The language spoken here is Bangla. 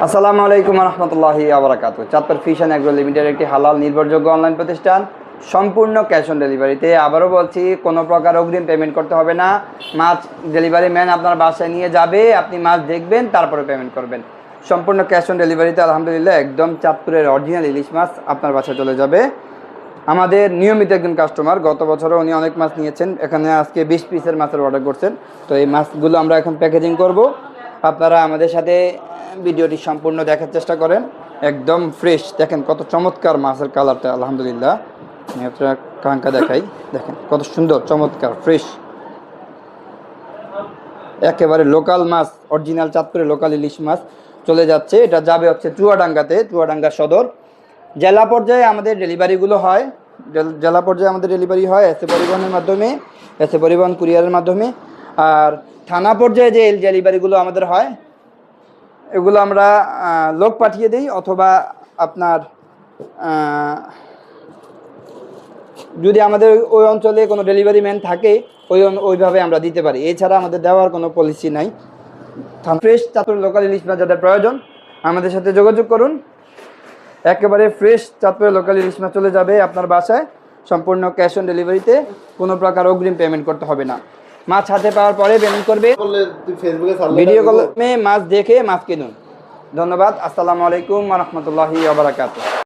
আসসালামু আলাইকুম রহমতুল্লাহি আবরাকাতু। Chandpur fish and agro limited একটি হালাল নির্ভরযোগ্য অনলাইন প্রতিষ্ঠান, সম্পূর্ণ ক্যাশ অন ডেলিভারিতে। আবারও বলছি, কোনো প্রকার অগ্রিম পেমেন্ট করতে হবে না। মাছ ডেলিভারি ম্যান আপনার বাসায় নিয়ে যাবে, আপনি মাছ দেখবেন, তারপরে পেমেন্ট করবেন। সম্পূর্ণ ক্যাশ অন ডেলিভারিতে আলহামদুলিল্লাহ একদম চাঁদপুরের অরিজিনাল ইলিশ মাছ আপনার বাসায় চলে যাবে। আমাদের নিয়মিত একজন কাস্টমার, গত বছরও উনি অনেক মাছ নিয়েছেন। এখানে আজকে 20 পিসের মাছের অর্ডার করছেন। তো এই মাছগুলো আমরা এখন প্যাকেজিং করব। আপনারা আমাদের সাথে ভিডিওটি সম্পূর্ণ দেখার চেষ্টা করেন। একদম ফ্রেশ, দেখেন কত চমৎকার মাছের কালারটা। আলহামদুলিল্লাহ, আমি আপনার কাঙ্কা দেখাই, দেখেন কত সুন্দর চমৎকার ফ্রেশ, একেবারে লোকাল মাছ, অরিজিনাল চাঁদপুরের লোকাল ইলিশ মাছ চলে যাচ্ছে। এটা যাবে হচ্ছে চুয়াডাঙ্গাতে, চুয়াডাঙ্গা সদর। জেলা পর্যায়ে আমাদের ডেলিভারিগুলো হয়, জেলা পর্যায়ে আমাদের ডেলিভারি হয় এসএ পরিবহনের মাধ্যমে, এসএ পরিবহন কুরিয়ারের মাধ্যমে। আর থানা পর্যায়ে যে ডেলিভারিগুলো আমাদের হয়, এগুলো আমরা লোক পাঠিয়ে দিই, অথবা আপনার যদি আমাদের ওই অঞ্চলে কোনো ডেলিভারি ম্যান থাকে ওইভাবে আমরা দিতে পারি। এছাড়া আমাদের দেওয়ার কোনো পলিসি নাই। ফ্রেশ চাঁদপুর লোকাল ইলিশ মাছ যাদের প্রয়োজন আমাদের সাথে যোগাযোগ করুন। একেবারে ফ্রেশ চাঁদপুরের লোকাল ইলিশ মাছ চলে যাবে আপনার বাসায় সম্পূর্ণ ক্যাশ অন ডেলিভারিতে। কোনো প্রকার অগ্রিম পেমেন্ট করতে হবে না। মাছ হাতে পাওয়ার পরে পেমেন্ট করবে। ভিডিও কলে মাছ দেখে মাছ কিনুন। ধন্যবাদ। আসসালামু আলাইকুম ওয়া রাহমাতুল্লাহি ওয়া বারাকাতুহু।